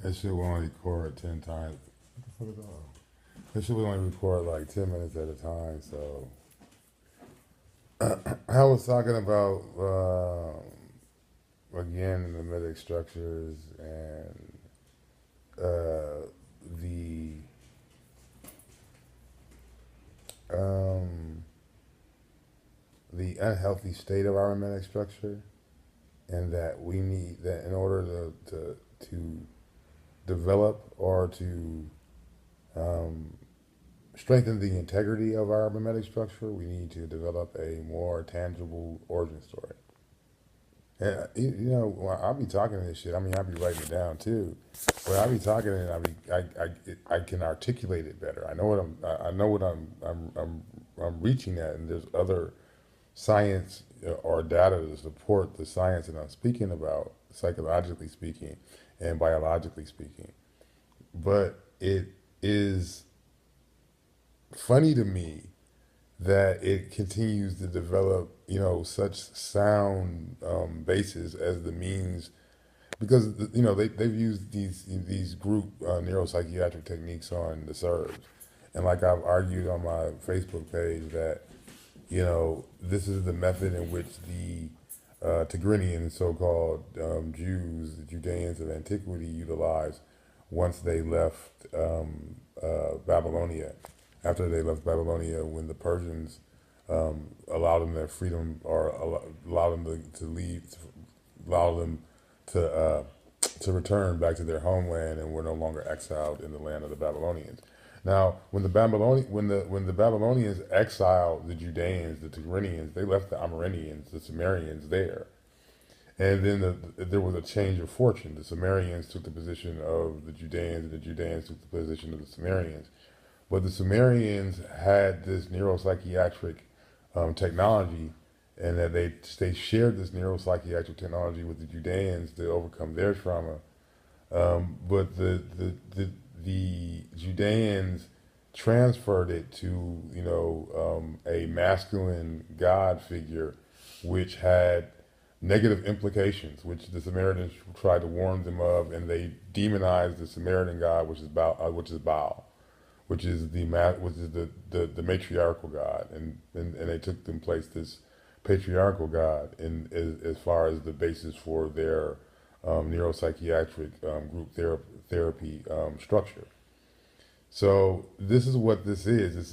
That shit will only record 10 times. What the fuck is that? That shit will only record like 10 minutes at a time. So I was talking about, again, the metric structures and the um, the unhealthy state of our metric structure, and that we need that in order to develop or to um, strengthen the integrity of our mimetic structure, we need to develop a more tangible origin story. And you know, when I be talking this shit. I mean, I be writing it down too. But I be talking and I can articulate it better. I know what I'm reaching at, and there's other science or data to support the science that I'm speaking about, psychologically speaking and biologically speaking. But it is funny to me that it continues to develop, you know, such sound bases as the means, because you know they've used these group neuropsychiatric techniques on the Serbs, and like I've argued on my Facebook page that, you know, this is the method in which the Tigrinian so-called Jews, the Judeans of antiquity, utilized once they left Babylonia. After they left Babylonia, when the Persians allowed them their freedom, or allowed them to leave, allowed them to return back to their homeland, and were no longer exiled in the land of the Babylonians. Now, when the Babylonians exiled the Judeans, the Tigrinians, they left the Amerindians, the Sumerians there, and then there was a change of fortune. The Sumerians took the position of the Judeans, and the Judeans took the position of the Sumerians. But the Sumerians had this neuropsychiatric technology, and that they shared this neuropsychiatric technology with the Judeans to overcome their trauma. But the Judeans transferred it to, you know, a masculine god figure, which had negative implications, which the Samaritans tried to warn them of, and they demonized the Samaritan god, which is Baal, which is the matriarchal god, and they took in place this patriarchal god in as far as the basis for their neuropsychiatric group therapy structure. So this is what this is.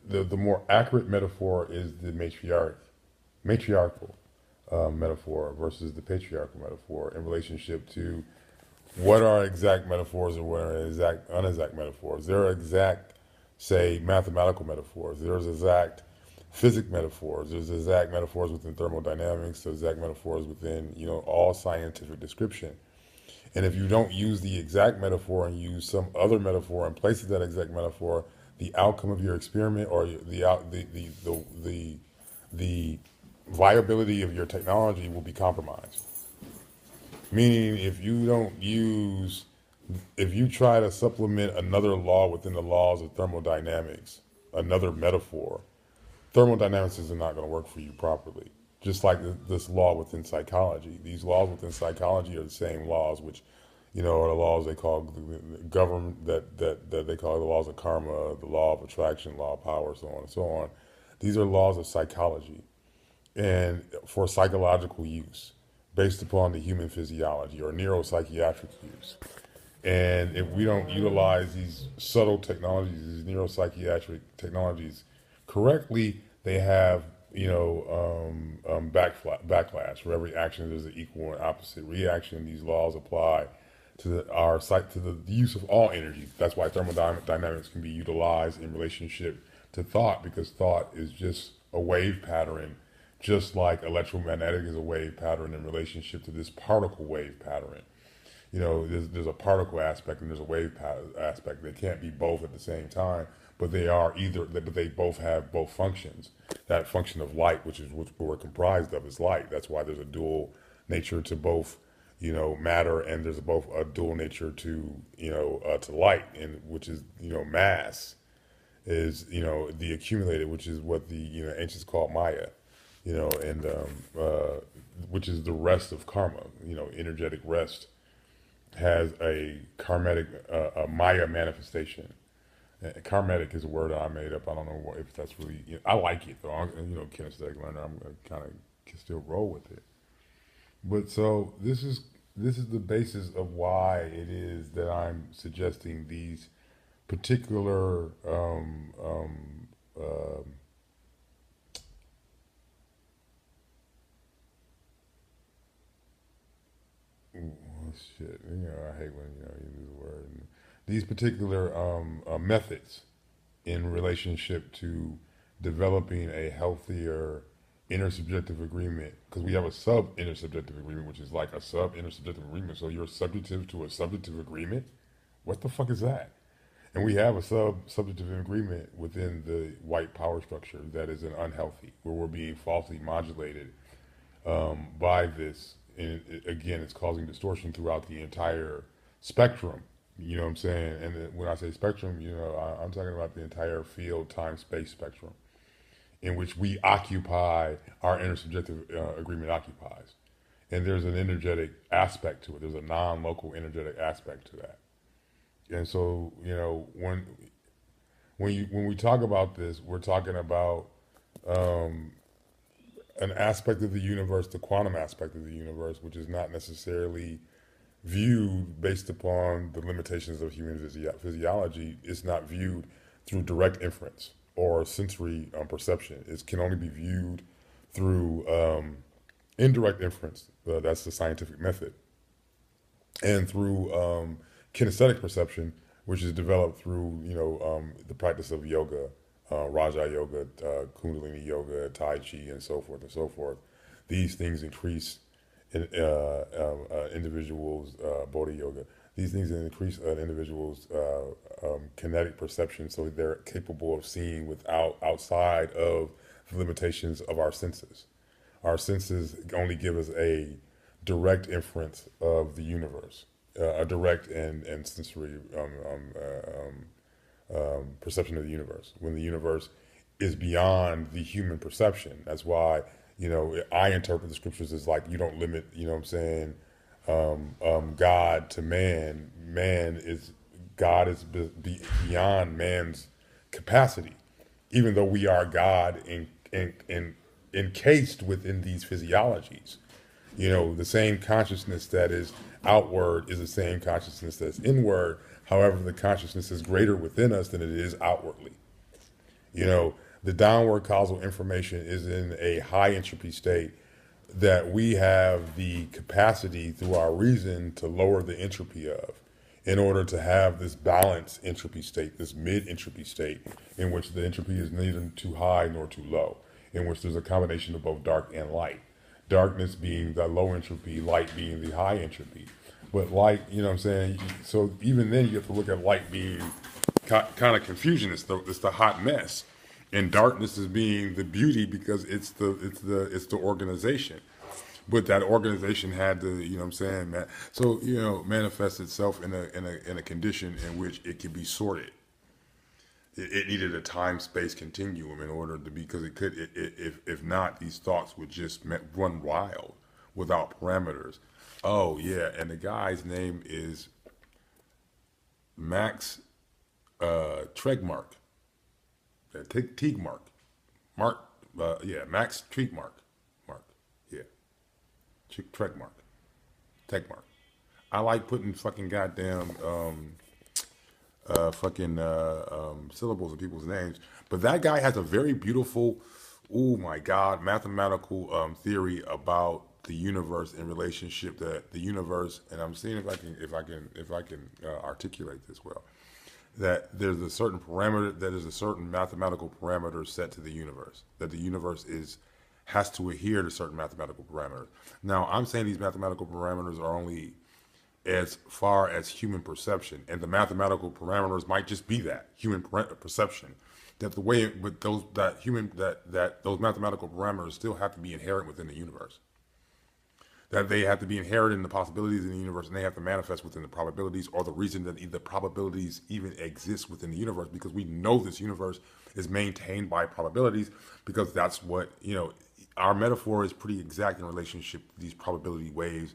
The more accurate metaphor is the matriarchal metaphor versus the patriarchal metaphor in relationship to what are exact metaphors and what are unexact metaphors. There are exact, say, mathematical metaphors. There's exact physics metaphors. There's exact metaphors within thermodynamics. There's exact metaphors within, you know, all scientific description. And if you don't use the exact metaphor and use some other metaphor in place of that exact metaphor, the outcome of your experiment, or the viability of your technology will be compromised. Meaning, if you try to supplement another law within the laws of thermodynamics, another metaphor, thermodynamics is not going to work for you properly. Just like this law within psychology. These laws within psychology are the same laws, which, you know, are the laws they call government, that they call the laws of karma, the law of attraction, law of power, so on and so on. These are laws of psychology, and for psychological use, based upon the human physiology or neuropsychiatric use. And if we don't utilize these subtle technologies, these neuropsychiatric technologies correctly, they have, you know, backlash. For every action, there's an equal and opposite reaction. These laws apply to the use of all energy. That's why thermodynamics can be utilized in relationship to thought, because thought is just a wave pattern, just like electromagnetic is a wave pattern in relationship to this particle wave pattern. You know, there's a particle aspect and there's a wave aspect. They can't be both at the same time, but they both have both functions. That function of light, which is what we're comprised of, is light. That's why there's a dual nature to both, you know, matter, and there's both a dual nature to, you know, to light, and which is, you know, mass is, you know, the accumulated, which is what the, you know, ancients call Maya, you know, and which is the rest of karma, you know, energetic rest has a karmatic, a Maya manifestation. Karmatic is a word I made up. I don't know if that's really. I like it though. Kinesthetic learner. I'm gonna kind of can still roll with it. But so this is the basis of why it is that I'm suggesting these particular shit. I hate when you use the word. These particular methods in relationship to developing a healthier intersubjective agreement, because we have a sub intersubjective agreement, which is like a sub intersubjective agreement. So you're subjective to a subjective agreement. What the fuck is that? And we have a subjective agreement within the white power structure that is an unhealthy, where we're being falsely modulated by this. And again, it's causing distortion throughout the entire spectrum. You know what I'm saying? And when I say spectrum, I'm talking about the entire field, time, space spectrum in which we occupy, our intersubjective agreement occupies. And there's an energetic aspect to it. There's a non-local energetic aspect to that. And so, when we talk about this, we're talking about an aspect of the universe, the quantum aspect of the universe, which is not necessarily viewed based upon the limitations of human physiology. It's not viewed through direct inference or sensory perception. It can only be viewed through indirect inference. That's the scientific method. And through kinesthetic perception, which is developed through, the practice of yoga, Raja Yoga, Kundalini Yoga, Tai Chi, and so forth and so forth. These things increase in individuals' Bodhi Yoga. These things increase an individual's kinetic perception, so they're capable of seeing outside of the limitations of our senses. Our senses only give us a direct inference of the universe, a direct and sensory perception of the universe. When the universe is beyond the human perception, that's why I interpret the scriptures as like you don't limit, what I'm saying, God to man. God is beyond man's capacity, even though we are God in encased within these physiologies. The same consciousness that is outward is the same consciousness that's inward. However, the consciousness is greater within us than it is outwardly. The downward causal information is in a high entropy state that we have the capacity through our reason to lower the entropy of, in order to have this balanced entropy state, this mid entropy state, in which the entropy is neither too high nor too low, in which there's a combination of both dark and light. Darkness being the low entropy, light being the high entropy. But light, what I'm saying? So even then you have to look at light being kind of confusion. It's the hot mess. And darkness is being the beauty because it's the organization. But that organization had to, what I'm saying, man. So, manifest itself in a condition in which it could be sorted. It needed a time-space continuum in order to be, because it could, if not, these thoughts would just run wild without parameters. Oh yeah, and the guy's name is Max Tegmark. Tegmark. Max Tegmark. Mark. Yeah. Tegmark. Tegmark. I like putting fucking goddamn syllables in people's names. But that guy has a very beautiful, oh my God, mathematical theory about the universe in relationship to the universe. And I'm seeing if I can articulate this well. That there's a certain parameter, that is a certain mathematical parameter set to the universe. That the universe has to adhere to certain mathematical parameters. Now, I'm saying these mathematical parameters are only as far as human perception, and the mathematical parameters might just be that human perception. That the way, but those those mathematical parameters still have to be inherent within the universe. That they have to be inherent in the possibilities in the universe, and they have to manifest within the probabilities, or the reason that the probabilities even exist within the universe, because we know this universe is maintained by probabilities, because that's what, our metaphor is pretty exact in relationship to these probability waves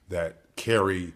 that carry